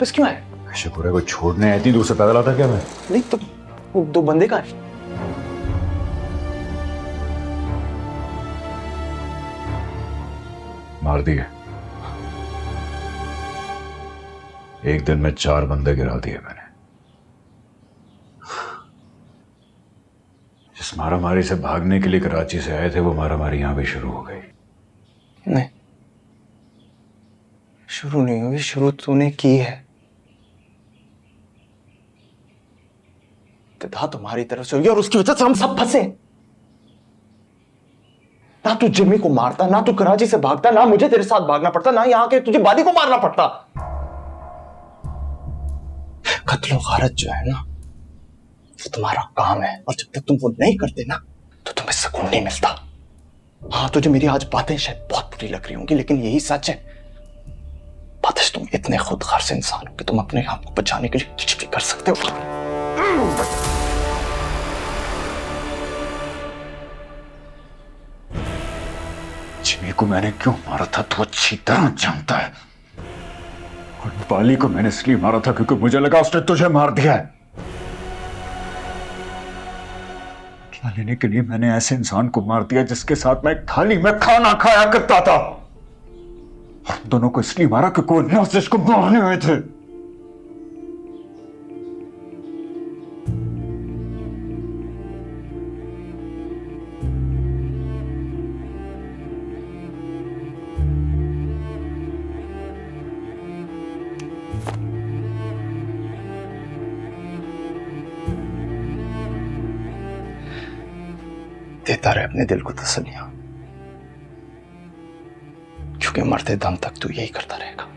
वापस क्यों आए? शुक्र है कोई छोड़ने इतनी दूर से पैदल आता क्या मैं? नहीं तो वो 2 बंदे कहाँ हैं? मार दिए। एक दिन में 4 बंदे गिरा दिए मैंने। जिस मारामारी से भागने के लिए कराची से आए थे वो मारामारी यहां भी शुरू हो गई। नहीं, शुरू नहीं हुई, शुरू तूने की है। इब्तिदा तुम्हारी तरफ से हुई और उसकी वजह से हम सब फंसे। ना तू जिम्मी को मारता, ना तू कराची से भागता, ना मुझे तेरे साथ भागना पड़ता, ना यहां के तुझे बादी को मारना पड़ता। कत्लो गारत जो है ना, वो तुम्हारा काम है, और जब तक तुम वो नहीं करते ना तो तुम्हें सुकून नहीं मिलता। हाँ, तुझे मेरी आज बातें शायद बहुत बुरी लग रही होंगी, लेकिन यही सच है। बातिश, तुम इतने खुदगर्ज इंसान हो कि तुम अपने आप को बचाने के लिए कुछ भी कर सकते हो। जिमी को मैंने क्यों मारा था तो अच्छी तरह जानता है। और बाली को मैंने इसलिए मारा था क्योंकि मुझे लगा उसने तुझे मार दिया है। बदला लेने के लिए मैंने ऐसे इंसान को मार दिया जिसके साथ मैं थाली में खाना खाया करता था। और हम दोनों को इसलिए मारा क्योंकि वो नाजिश को मारने आए थे। देता रहे अपने दिल को तसल्लियां, क्योंकि मरते दम तक तू यही करता रहेगा।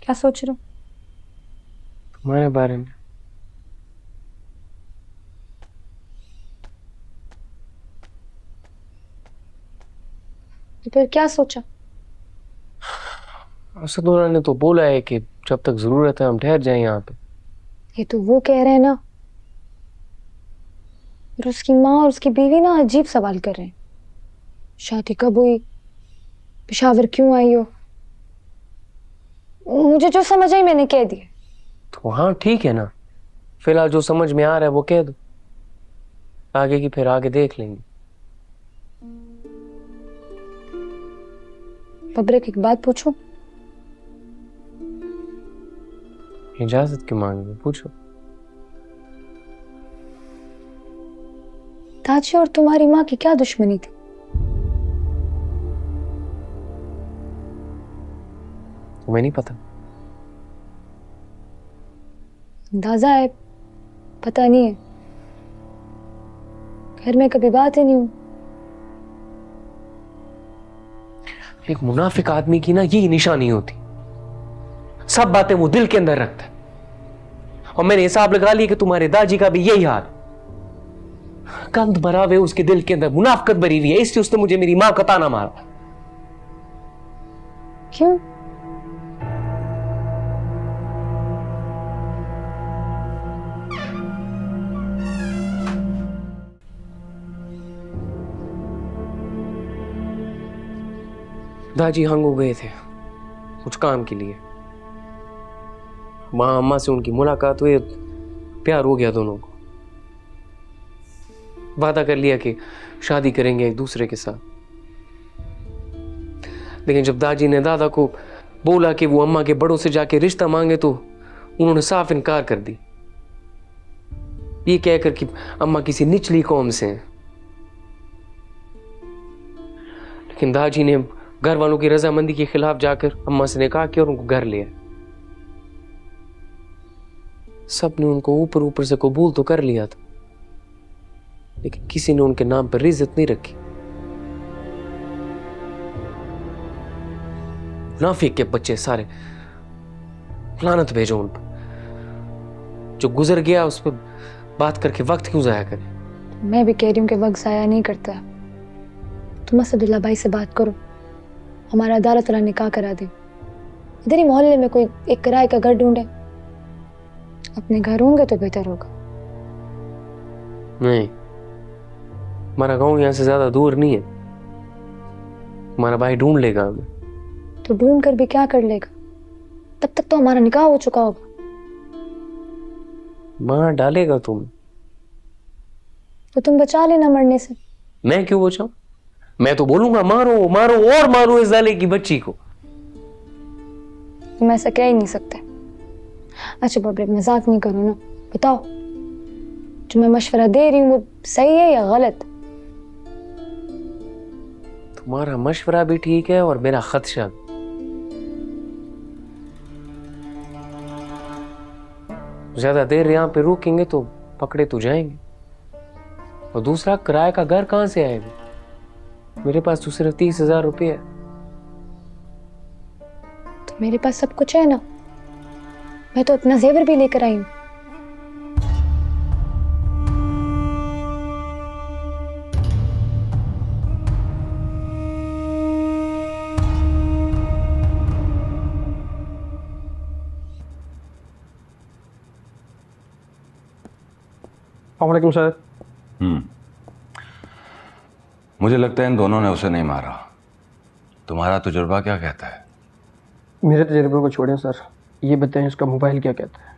क्या सोच रहे हो? तुम्हारे बारे में। तो फिर क्या सोचा? असदुल्ला ने तो बोला है कि जब तक जरूरत है हम ठहर जाएं यहाँ पे। ये तो वो कह रहे हैं ना, और उसकी माँ और उसकी बीवी ना अजीब सवाल कर रहे हैं। शादी कब हुई, पेशावर क्यों आई हो। मुझे जो समझ आई मैंने कह दिया। तो हाँ ठीक है ना, फिलहाल जो समझ में आ रहा है वो कह दो, आगे की फिर आगे देख लेंगे। बब्रेक, एक बात पूछूं? इजाजत क्यों मांगे, पूछो। ताजी और तुम्हारी माँ की क्या दुश्मनी थी? तुम्हें नहीं पता? अंदाजा है, पता नहीं है। घर में कभी बात ही नहीं हुई। एक मुनाफिक आदमी की ना यही निशानी होती, सब बातें वो दिल के अंदर रखता है। और मैंने हिसाब लगा लिया कि तुम्हारे दाजी का भी यही हाल। कंध भरा हुए उसके दिल के अंदर मुनाफिकत भरी हुई है, इसलिए उसने मुझे मेरी मां का ताना मारा। क्यों? दाजी हंग हो गए थे कुछ काम के लिए। वहां अम्मा से उनकी मुलाकात हुई, प्यार हो गया दोनों को। वादा कर लिया कि शादी करेंगे एक दूसरे के साथ। लेकिन जब दादी ने दादा को बोला कि वो अम्मा के बड़ों से जाके रिश्ता मांगे तो उन्होंने साफ इनकार कर दी, ये कहकर कि अम्मा किसी निचली कौम से हैं। लेकिन दादी ने घर वालों की रजामंदी के खिलाफ जाकर अम्मा से निकाह किया और उनको घर लिया। सबने उनको ऊपर ऊपर से कबूल तो कर लिया था, लेकिन किसी ने उनके नाम पर इज्जत नहीं रखी। मुनाफिक के बच्चे सारे, लानत भेजो उन पर। जो गुजर गया उस पर बात करके वक्त क्यों जाया करें। मैं भी कह रही हूँ कि वक्त जाया नहीं करता। तुम असदुल्ला भाई से बात करो, हमारा अदालत वाला निकाह करा दे। इधर ही मोहल्ले में कोई एक किराए का घर ढूंढे, अपने घर होंगे तो बेहतर होगा। नहीं, हमारा गांव यहां से ज्यादा दूर नहीं है, हमारा भाई ढूंढ लेगा हमें। तो ढूंढ कर भी क्या कर लेगा, तब तक तो हमारा निकाह हो चुका होगा। मार डालेगा तुम, तो तुम बचा लेना मरने से। मैं क्यों बचाऊं? मैं तो बोलूंगा मारो मारो और मारो इस जाले की बच्ची को। तुम ऐसा कह ही नहीं सकते। अच्छा बाबरे, मजाक नहीं करो ना, बताओ जो मैं मशवरा दे रही हूँ वो सही है या गलत? तुम्हारा मशवरा भी ठीक है और मेरा खदशा भी। ज्यादा देर यहां पे रुकेंगे तो पकड़े तो जाएंगे, और दूसरा किराए का घर कहां से आएगा? मेरे पास तो सिर्फ 30,000 रुपये है। तो मेरे पास सब कुछ है ना, मैं तो अपना जेवर भी लेकर आई हूँ। वालेकुम सर। मुझे लगता है इन दोनों ने उसे नहीं मारा। तुम्हारा तजुर्बा क्या कहता है? मेरे तजुर्बे को छोड़ें सर, ये बताएं इसका मोबाइल क्या कहता है?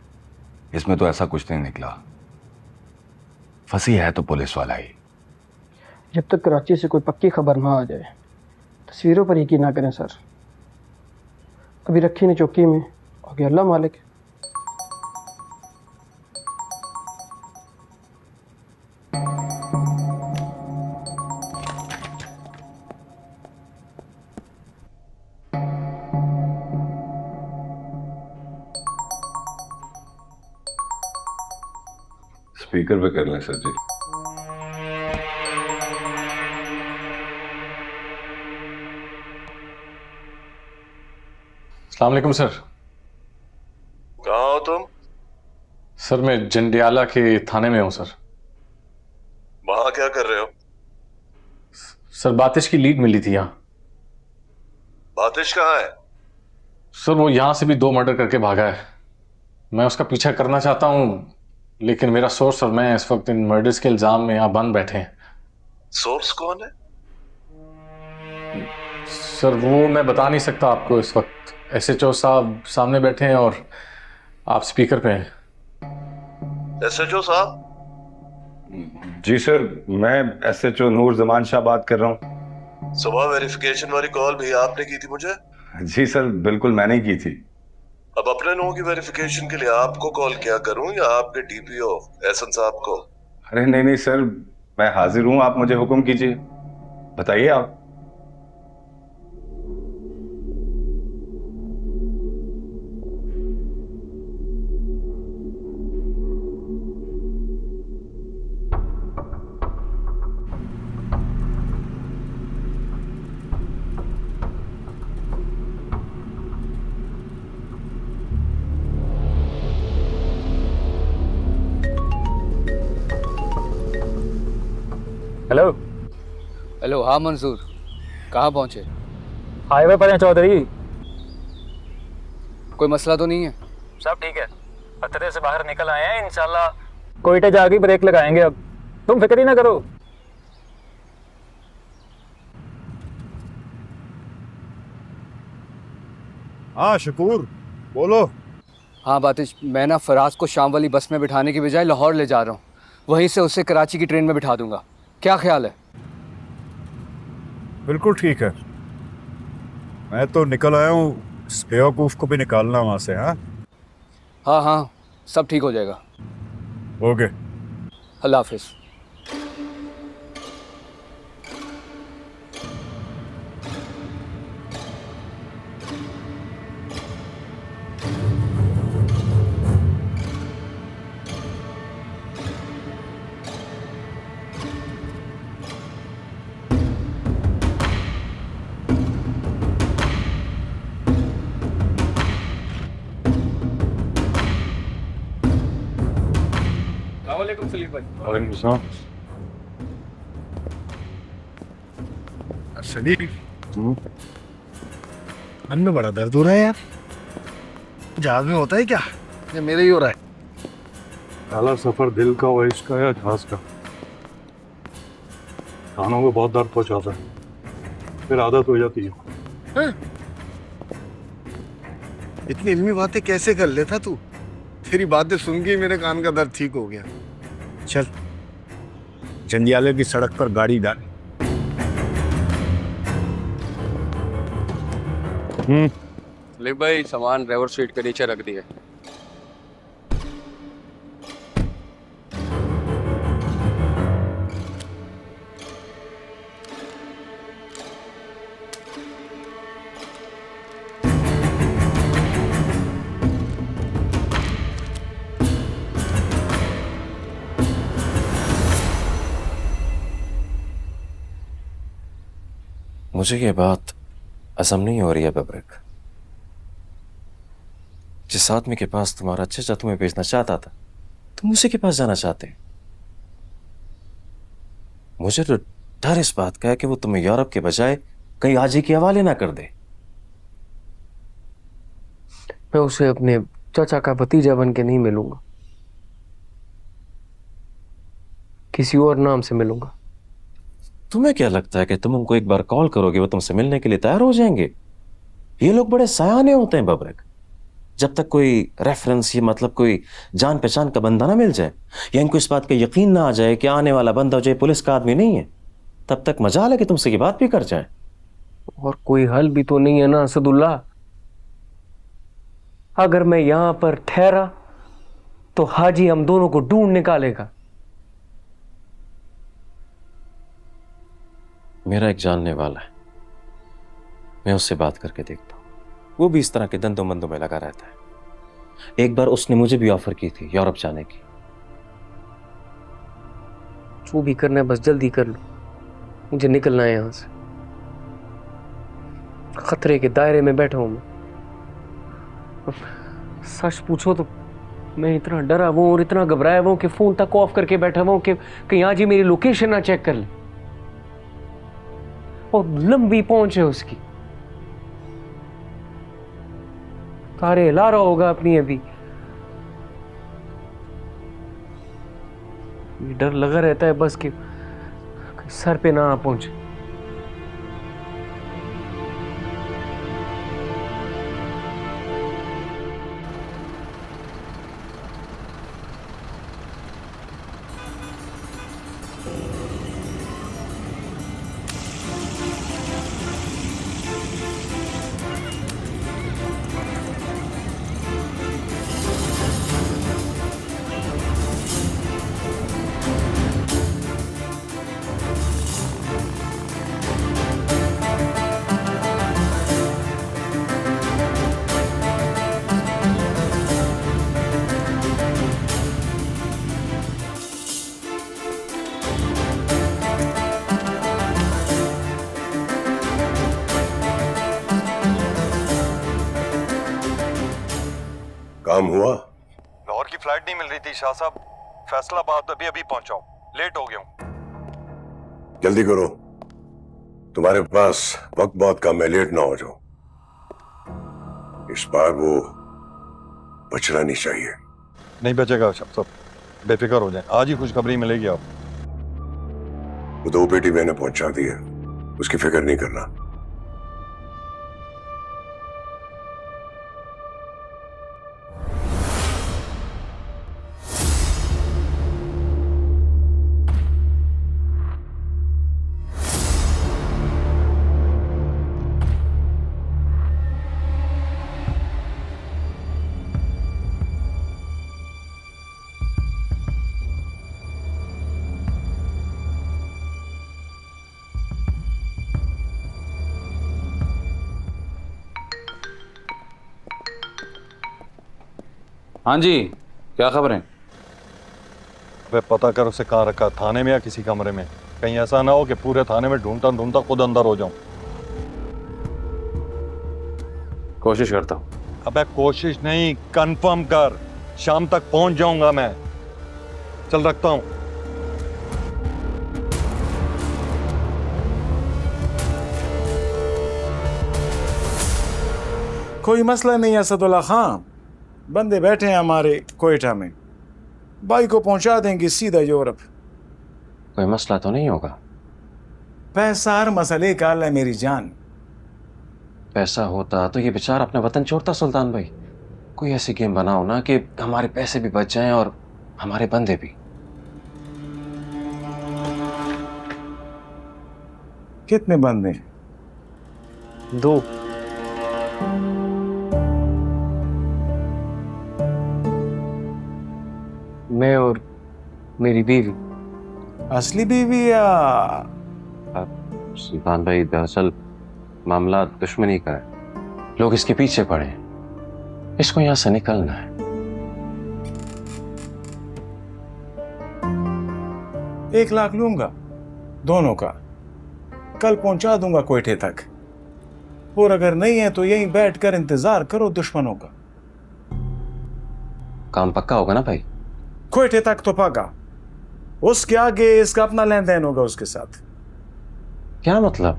इसमें तो ऐसा कुछ नहीं निकला। फंसी है तो पुलिस वाला ही। जब तक कराची से कोई पक्की खबर ना आ जाए तस्वीरों पर यकीन ना करें सर। अभी रखी ने चौकी में, आगे अल्लाह मालिक। स्पीकर पे कर लें सर जी। अस्सलाम वालेकुम सर। कहाँ हो तुम? सर मैं जंडियाला के थाने में हूँ सर। वहां क्या कर रहे हो? सर बातिश की लीड मिली थी यहाँ। बातिश कहाँ है? सर वो यहाँ से भी 2 मर्डर करके भागा है। मैं उसका पीछा करना चाहता हूँ, लेकिन मेरा सोर्स और मैं इस वक्त इन मर्डर्स के इल्जाम में यहाँ बंद बैठे हैं। सोर्स कौन है? सर वो मैं बता नहीं सकता आपको इस वक्त। SHO साहब सामने बैठे हैं और आप स्पीकर पे हैं। SHO साहब? जी सर, मैं SHO नूर जमान शाह बात कर रहा हूँ। सुबह वेरिफिकेशन वाली कॉल भी आपने की थी मुझे? जी सर, बिल्कुल मैंने ही की थी। अब अपने लोगों की वेरिफिकेशन के लिए आपको कॉल क्या करूं या आपके DPO एहसन साहब को? अरे नहीं नहीं सर, मैं हाजिर हूँ, आप मुझे हुक्म कीजिए, बताइए आप। हेलो। हेलो, हाँ मंसूर, कहाँ पहुँचे? हाईवे पर हैं चौधरी। कोई मसला तो नहीं है? सब ठीक है, खतरे से बाहर निकल आए हैं इंशाल्लाह। कोयटे जाके ब्रेक लगाएंगे अब, तुम फिक्र ही ना करो। हाँ शकूर, बोलो। हाँ बातिश, मैं ना फराज को शाम वाली बस में बिठाने की बजाय लाहौर ले जा रहा हूँ। वहीं से उसे कराची की ट्रेन में बिठा दूंगा। क्या ख्याल है? बिल्कुल ठीक है। मैं तो निकल आया हूँ, इस बेवकूफ़ को भी निकालना वहाँ से। हाँ हाँ हाँ, सब ठीक हो जाएगा। ओके। अल्लाह हाफिज़। वालेकुम सलीम भाई। वालेकुम सलाम। सलीम, मन में बड़ा दर्द हो रहा है यार। जहाज में होता है क्या, ये मेरे ही हो रहा है? पहला सफर दिल का और इश्क का या जहाज का? कानों को बहुत दर्द पहुंचाता है, फिर आदत हो जाती है। हाँ? इतनी इल्मी बातें कैसे कर लेता तू? तेरी बातें सुन के ही मेरे कान का दर्द ठीक हो गया। चल जंजियाले की सड़क पर गाड़ी डाल। सलीम भाई, सामान ड्राइवर सीट के नीचे रख दिया। मुझे ये बात असम नहीं हो रही है बबरक। जिस आदमी के पास तुम्हारा चचा तुम्हें भेजना चाहता था, तुम उसी के पास जाना चाहते। मुझे तो डर इस बात का है कि वो तुम्हें यूरोप के बजाय कहीं आजी के हवाले ना कर दे। मैं उसे अपने चाचा का भतीजा बन के नहीं मिलूंगा, किसी और नाम से मिलूंगा। तुम्हें क्या लगता है कि तुम उनको एक बार कॉल करोगे वो तुमसे मिलने के लिए तैयार हो जाएंगे? ये लोग बड़े सयाने होते हैं बबरक। जब तक कोई रेफरेंस, ये मतलब कोई जान पहचान का बंदा ना मिल जाए, या इनको इस बात का यकीन ना आ जाए कि आने वाला बंदा जो पुलिस का आदमी नहीं है, तब तक मजाल है कि तुमसे ये बात भी कर जाए। और कोई हल भी तो नहीं है ना असदुल्ला। अगर मैं यहां पर ठहरा तो हाजी हम दोनों को ढूंढ निकालेगा। मेरा एक जानने वाला है, मैं उससे बात करके देखता हूं। वो भी इस तरह के धंधों मंदों में लगा रहता है। एक बार उसने मुझे भी ऑफर की थी यूरोप जाने की। जो भी करना है बस जल्दी कर लो, मुझे निकलना है यहां से। खतरे के दायरे में बैठा हूं मैं। सच पूछो तो मैं इतना डरा हुआ और इतना घबराया हुआ कि फोन तक ऑफ करके बैठा हुआ कि कहीं आज ही मेरी लोकेशन ना चेक कर ले। और लंबी पहुंच है उसकी, तारे हिला रहा होगा अपनी अभी। ये डर लगा रहता है बस कि सर पे ना आ पहुंचे। काम हुआ? लाहौर की फ्लाइट नहीं मिल रही थी शाह साहब। फैसलाबाद अभी अभी पहुंचा हूं, लेट हो गया हूं। जल्दी करो, तुम्हारे पास वक्त बहुत कम है, लेट ना हो जाओ। इस बार वो बचना नहीं चाहिए। नहीं बचेगा शाह साहब, बेफिक्र हो जाए, आज ही खुशखबरी मिलेगी आपको। वो 2 बेटी मैंने पहुंचा दी है, उसकी फिक्र नहीं करना। हाँ जी, क्या खबर है? वे पता कर उसे कहाँ रखा, थाने में या किसी कमरे में। कहीं ऐसा ना हो कि पूरे थाने में ढूंढता ढूंढता खुद अंदर हो जाऊं। कोशिश करता हूँ। अबे कोशिश नहीं, कंफर्म कर। शाम तक पहुंच जाऊंगा मैं। चल रखता हूं। कोई मसला नहीं असदुल्ला खान, बंदे बैठे हैं हमारे कोयटा में, भाई को पहुंचा देंगे सीधा यूरोप। कोई मसला तो नहीं होगा? पैसा हर मसले का हल है मेरी जान। पैसा होता तो ये बेचारा अपना वतन छोड़ता सुल्तान भाई। कोई ऐसी गेम बनाओ ना कि हमारे पैसे भी बच जाएं और हमारे बंदे भी। कितने बंदे? 2। मैं और मेरी बीवी। असली बीवी या? सुल्तान भाई दरअसल मामला दुश्मनी का है, लोग इसके पीछे पड़े हैं, इसको यहां से निकलना है। 1 लाख लूंगा दोनों का, कल पहुंचा दूंगा कोयटे तक, और अगर नहीं है तो यहीं बैठकर इंतजार करो दुश्मनों का। काम पक्का होगा ना भाई? कोयटे तक तो पक्का, उसके आगे इसका अपना लेन देन होगा उसके साथ। क्या मतलब?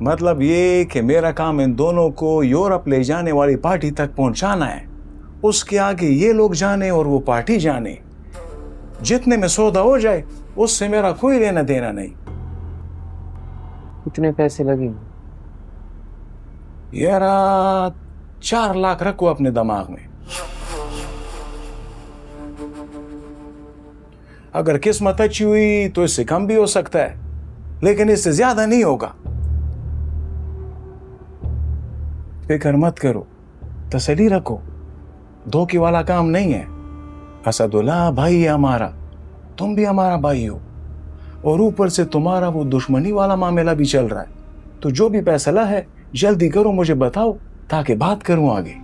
मतलब ये कि मेरा काम इन दोनों को यूरोप ले जाने वाली पार्टी तक पहुंचाना है, उसके आगे ये लोग जाने और वो पार्टी जाने। जितने में सौदा हो जाए उससे मेरा कोई लेना देना नहीं। कितने पैसे लगेंगे? यार 4 लाख रखो अपने दिमाग में। अगर किस्मत अच्छी हुई तो इससे कम भी हो सकता है, लेकिन इससे ज्यादा नहीं होगा। फिक्र मत करो, तसल्ली रखो, धोखे वाला काम नहीं है। असदुल्ला भाई है हमारा, तुम भी हमारा भाई हो, और ऊपर से तुम्हारा वो दुश्मनी वाला मामला भी चल रहा है। तो जो भी फैसला है जल्दी करो, मुझे बताओ ताकि बात करूं आगे।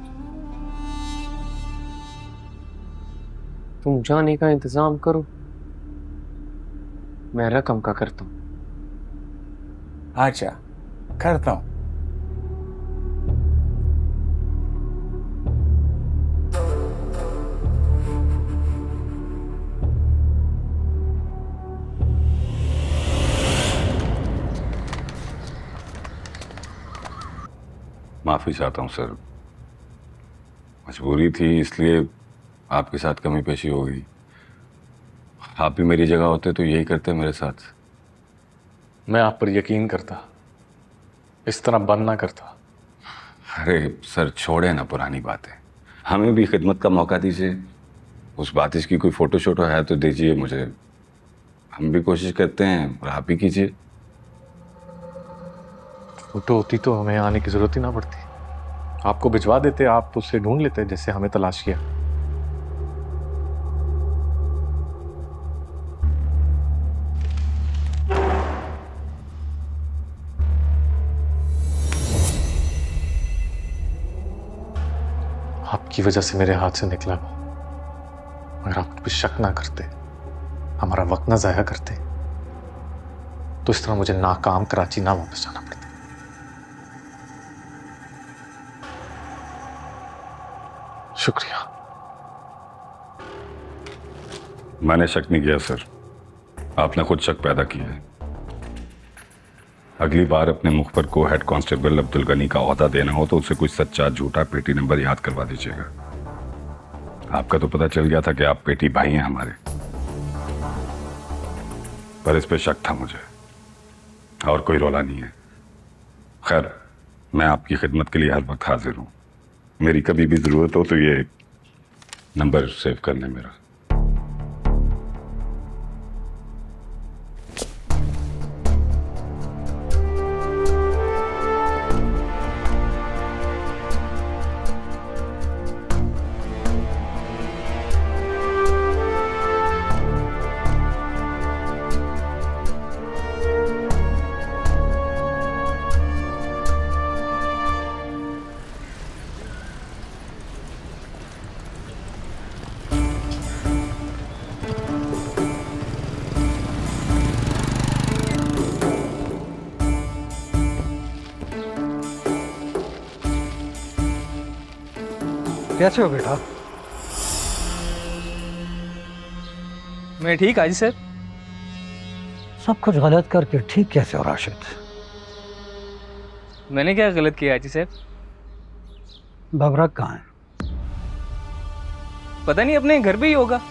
तुम जाने का इंतजाम करो, मैं रकम का करता हूं। अच्छा, करता हूं। माफ़ी चाहता हूँ सर, मजबूरी थी इसलिए आपके साथ कमी पेशी हो गई। आप भी मेरी जगह होते तो यही करते मेरे साथ। मैं आप पर यकीन करता, इस तरह बंद ना करता। अरे सर छोड़े ना पुरानी बातें, हमें भी खिदमत का मौका दीजिए। उस बातिश की कोई फ़ोटो शोटो है तो दीजिए मुझे, हम भी कोशिश करते हैं और आप भी कीजिए। फोटो होती तो हमें आने की जरूरत ही ना पड़ती, आपको भिजवा देते, आप उससे ढूंढ लेते जैसे हमें तलाश किया। आपकी वजह से मेरे हाथ से निकला वो, अगर आप मुझ पर शक ना करते, हमारा वक्त ना जाया करते, तो इस तरह मुझे नाकाम कराची ना वापस जाना पड़ता। शुक्रिया। मैंने शक नहीं किया सर, आपने खुद शक पैदा किया है। अगली बार अपने मुख पर को हेड कांस्टेबल अब्दुल गनी का ओहदा देना हो तो उसे कोई सच्चा झूठा पेटी नंबर याद करवा दीजिएगा। आपका तो पता चल गया था कि आप पेटी भाई हैं हमारे, पर इस पे शक था मुझे, और कोई रोला नहीं है। खैर, मैं आपकी खिदमत के लिए हर वक्त हाजिर हूँ। मेरी कभी भी जरूरत हो तो ये नंबर सेव कर लें मेरा। कैसे हो बेटा? मैं ठीक हाजी सर। सब कुछ गलत करके ठीक कैसे हो राशिद? मैंने क्या गलत किया हाजी सर? बबरक कहाँ है? पता नहीं, अपने घर पे ही होगा।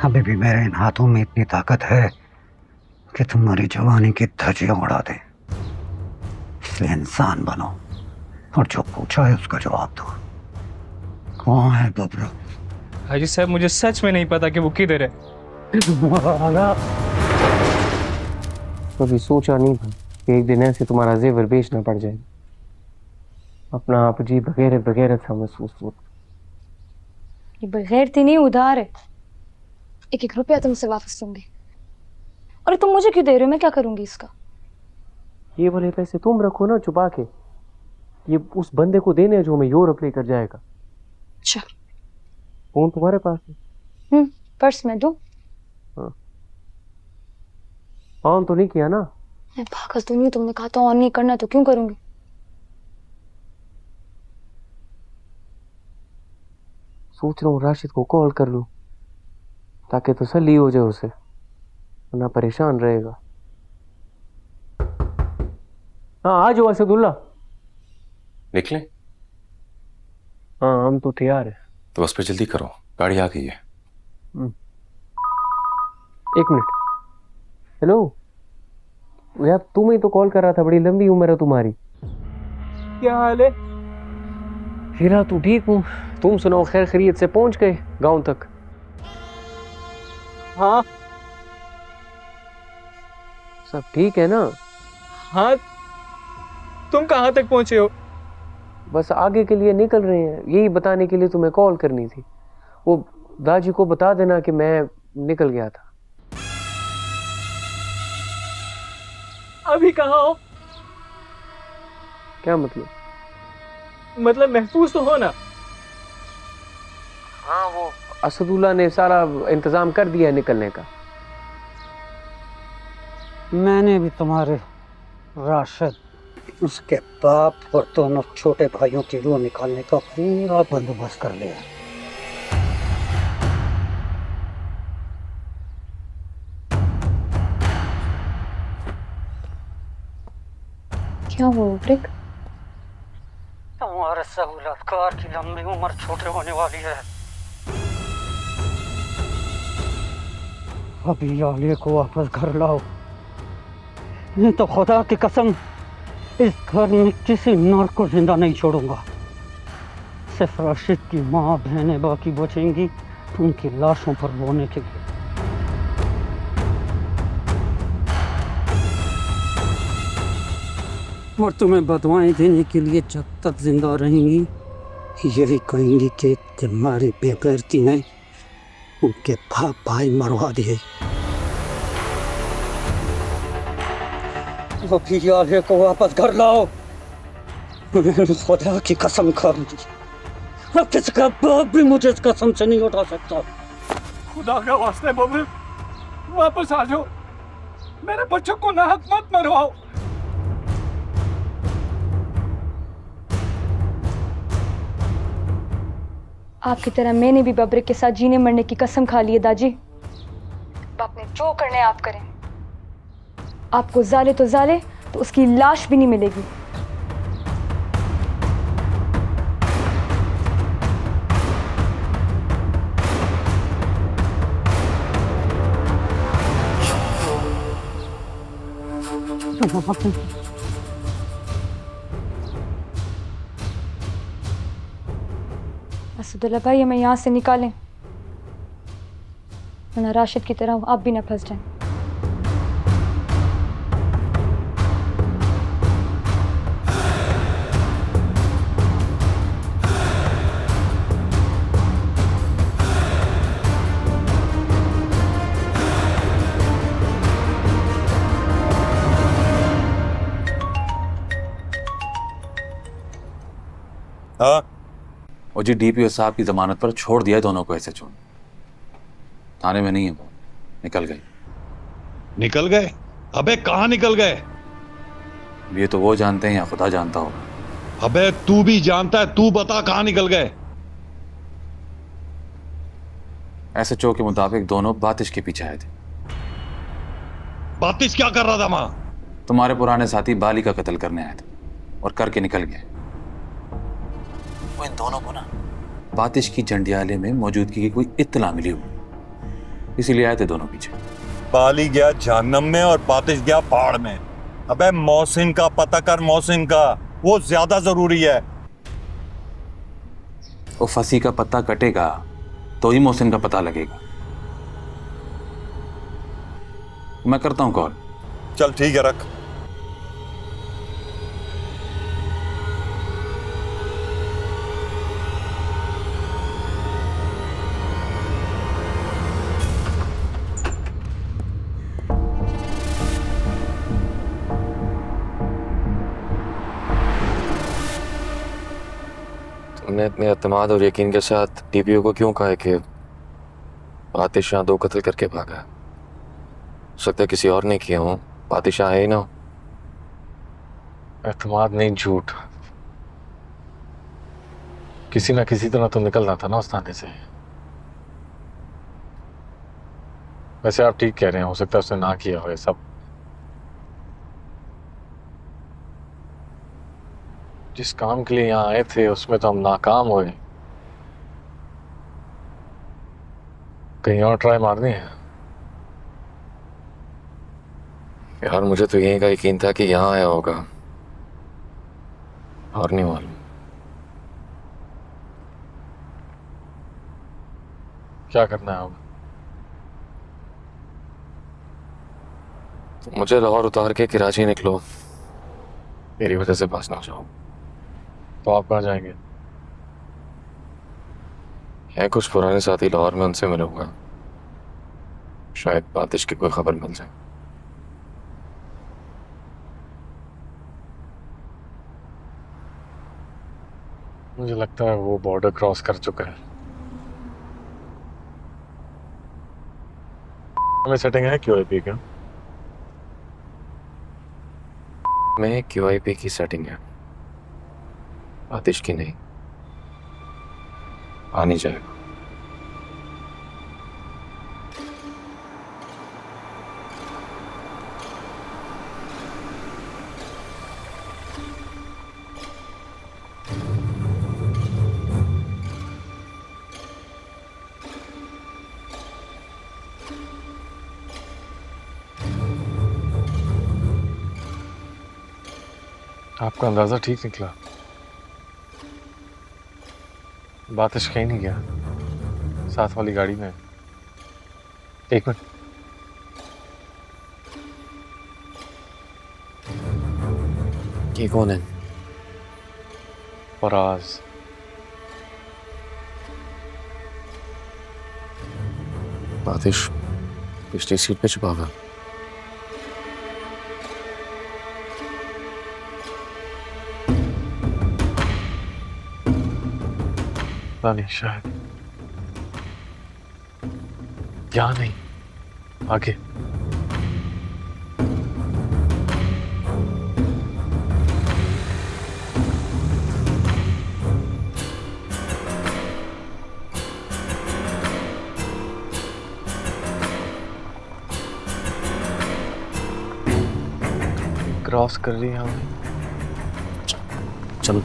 अभी भी मेरे इन हाथों में इतनी ताकत है कि तुम्हारी जवानी की धज्जियां उड़ा दे। इसलिए इंसान बनो और जो पूछा है उसका जवाब दो। कौन है बबरक? हाजी साहब, मुझे सच में नहीं पता कि वो किधर है। कभी सोचा नहीं था कि एक दिन ऐसे तुम्हारा जेवर बेचना पड़ जाए। अपना आप जी बगैर बगैर था महसूस होता। ये बगैरती नहीं, उधार है। 1-1 रुपया तुमसे वापस दूंगी। और तुम मुझे क्यों दे रहे हो? मैं क्या करूंगी इसका? ये वाले पैसे तुम रखो ना छुपा के। ये उस बंदे को देने जो हमें यूरोप लेकर जाएगा। अच्छा, फोन तुम्हारे पास है? पर्स में दूं? हाँ। ऑन तो नहीं किया ना? मैं पागल तो नहीं, तुमने कहा तो ऑन नहीं करना, तो क्यों करूंगी? सोच रहा हूँ राशिद को कॉल कर लूं ताकि तसल्ली हो जाए उसे, वरना परेशान रहेगा। हाँ आ जाओ असदुल्ला। निकले? हाँ हम तो तैयार है। तो बस पे जल्दी करो, गाड़ी आ गई है। 1 मिनट। हेलो यार, तुम ही तो कॉल कर रहा था। बड़ी लंबी उम्र है तुम्हारी। क्या हाल है? हीरा तू ठीक हूँ? तुम सुनाओ, खैर खैरियत से पहुंच गए गांव तक? हाँ सब ठीक है ना? हाँ, तुम कहाँ तक पहुंचे हो? बस आगे के लिए निकल रहे हैं। यही बताने के लिए तुम्हें कॉल करनी थी। वो दादी को बता देना कि मैं निकल गया था। अभी कहाँ हो? क्या मतलब? मतलब महफूज तो हो ना? हाँ, वो असदुल्ला ने सारा इंतजाम कर दिया है निकलने का। मैंने भी तुम्हारे राशिद, उसके बाप और दोनों छोटे भाइयों की रूह निकालने का पूरा बंदोबस्त कर लिया। क्या हुआ ब्रिक? तुम्हारे सहूलतकार की लंबी उम्र छोटे होने वाली है। अभी आलिया को वापस घर लाओ, नहीं तो खुदा की कसम इस घर में किसी नर को जिंदा नहीं छोड़ूंगा। सिर्फ राशिद की माँ बहनें बाकी बचेंगी उनकी लाशों पर रोने के लिए। और तुम्हें बदवाएं देने के लिए जब तक जिंदा रहेंगी यही कहेंगी कि तुम्हारी बेगैरती ने उनके बाप भाई मरवा दिए। अभी आलिया को वापस घर लाओ, खुदा की कसम खाऊंगी। अब किसका बाप भी मुझे इस कसम से नहीं उठा सकता। खुदा का वास्ते बबरू, वापस आ जाओ। मेरे बच्चों को नाहक मत मरवाओ। आपकी तरह मैंने भी बबरिक के साथ जीने मरने की कसम खा ली है दादी। आपने जो करने आप करें। आपको जाले तो जाले, तो उसकी लाश भी नहीं मिलेगी। असदुल्ला भाई, हमें यहाँ से निकालें, वरना राशिद की तरह आप भी ना फंस जाएं। हाँ, और जी डीपीओ साहब की जमानत पर छोड़ दिया दोनों को ऐसे चुन। थाने में नहीं है वो, निकल गए। निकल गए? अबे कहाँ निकल गए? ये तो वो जानते हैं या खुदा जानता होगा। अबे तू भी जानता है, तू बता कहां निकल गए। एसएचओ के मुताबिक दोनों बातिश के पीछे आए थे। बातिश क्या कर रहा था वहां? तुम्हारे पुराने साथी बाली का कत्ल करने आए थे और करके निकल गए। वो इन दोनों को ना बातिश की जंडियाले में मौजूदगी की कोई इत्तला मिली हुई, इसीलिए आए थे दोनों पीछे। बाली गया जहन्नम में और बातिश गया पहाड़ में। अबे मोहसिन का पता कर, मोहसिन का, वो ज्यादा जरूरी है। वो फंसी का पत्ता कटेगा तो ही मोहसिन का पता लगेगा। मैं करता हूं कॉल। चल ठीक है, रख। तुमने इतने एतमाद और यकीन के साथ डीपीओ को क्यों कहा है कि बातिशाह 2 कत्ल करके भागा? हो सकता है किसी और ने किया हो, बातिशाह है ही ना। एतमाद नहीं, झूठ। किसी ना किसी तरह तो निकलना था ना उस थाने से। वैसे आप ठीक कह रहे हैं, हो सकता है उसने ना किया हो ये सब। जिस काम के लिए यहाँ आए थे उसमें तो हम नाकाम हुए। कहीं और ट्राई मारनी है। यार मुझे तो यही का यकीन था कि यहाँ आया होगा, और नहीं मालूम। क्या करना है अब? तो मुझे लाहौर उतार के कराची निकलो, मेरी वजह से पास ना हो जाओ। तो आप कहाँ जाएंगे? हैं कुछ पुराने साथी लाहौर में, उनसे मिलूंगा। शायद बातिश की कोई खबर मिल जाए। मुझे लगता है वो बॉर्डर क्रॉस कर चुका है। हमें सेटिंग है QIP का? में QIP की सेटिंग है, बातिश की नहीं। आनी जाएगा। आपका अंदाजा ठीक निकला। बातिश कहीं नहीं गया, साथ वाली गाड़ी में। एक मिनट। ये कौन है? फराज। बातिश पिछली सीट पे छुपा हुआ। पता नहीं, शायद यहाँ नहीं, आगे। क्रॉस कर रही है हमें। चल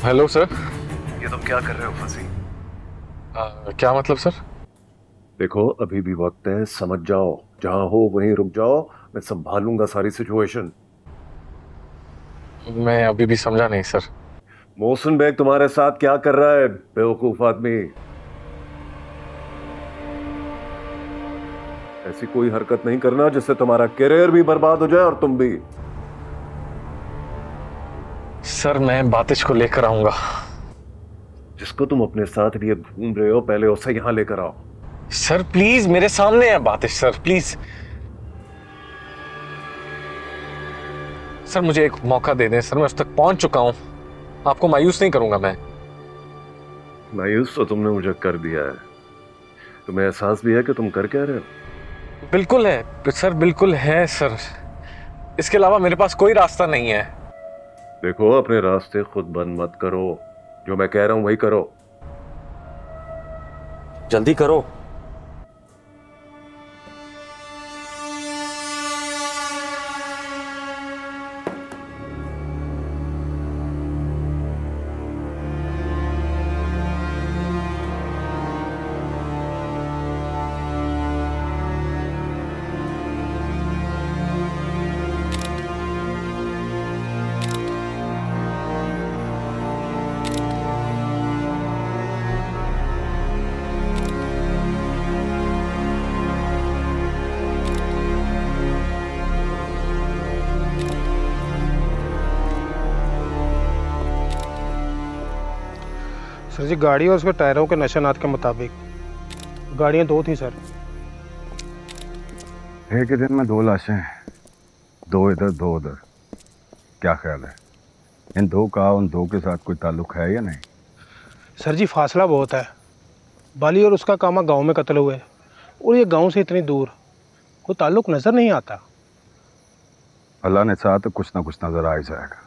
हेलो सर। ये तुम क्या कर रहे हो फंसी? क्या मतलब सर? देखो अभी भी वक्त है, समझ जाओ। जहां हो वहीं रुक जाओ, मैं संभालूंगा सारी सिचुएशन। मैं अभी भी समझा नहीं सर। मोहसिन बेग तुम्हारे साथ क्या कर रहा है, बेवकूफ आदमी? ऐसी कोई हरकत नहीं करना जिससे तुम्हारा करियर भी बर्बाद हो जाए और तुम भी। सर मैं बातिश को लेकर आऊंगा। जिसको तुम अपने साथ लिए घूम रहे हो पहले उसे यहां लेकर आओ। सर प्लीज मेरे सामने है बातिश, सर प्लीज। सर मुझे एक मौका दे दें सर, मैं उस तक पहुंच चुका हूं, आपको मायूस नहीं करूंगा मैं। मायूस तो तुमने मुझे कर दिया है। तुम्हें एहसास भी है कि तुम कर क्या रहे हो? बिल्कुल है सर, बिल्कुल है सर, इसके अलावा मेरे पास कोई रास्ता नहीं है। देखो अपने रास्ते खुद बंद मत करो, जो मैं कह रहा हूं वही करो। जल्दी करो। सर जी गाड़ी और उसके टायरों के नशनात के मुताबिक गाड़ियाँ 2 थी सर। एक ही दिन में 2 लाशें, 2 इधर 2 उधर। क्या ख्याल है, इन 2 का उन 2 के साथ कोई ताल्लुक है या नहीं? सर जी फासला बहुत है, बाली और उसका कामा गांव में कत्ल हुए और ये गांव से इतनी दूर, कोई ताल्लुक नजर नहीं आता। अल्लाह ने चाहा तो कुछ ना कुछ नजर आ ही जाएगा।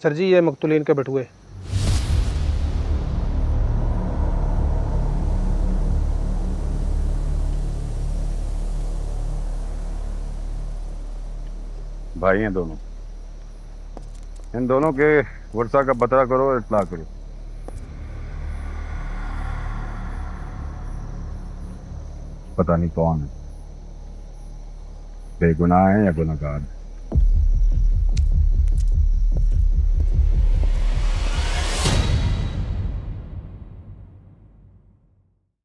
सर जी ये मकतूलीन के बटुए। भाई हैं दोनों, इन दोनों के वर्षा का पता करो और इत्तला करो। पता नहीं कौन है, बेगुनाह है या गुनहगार है।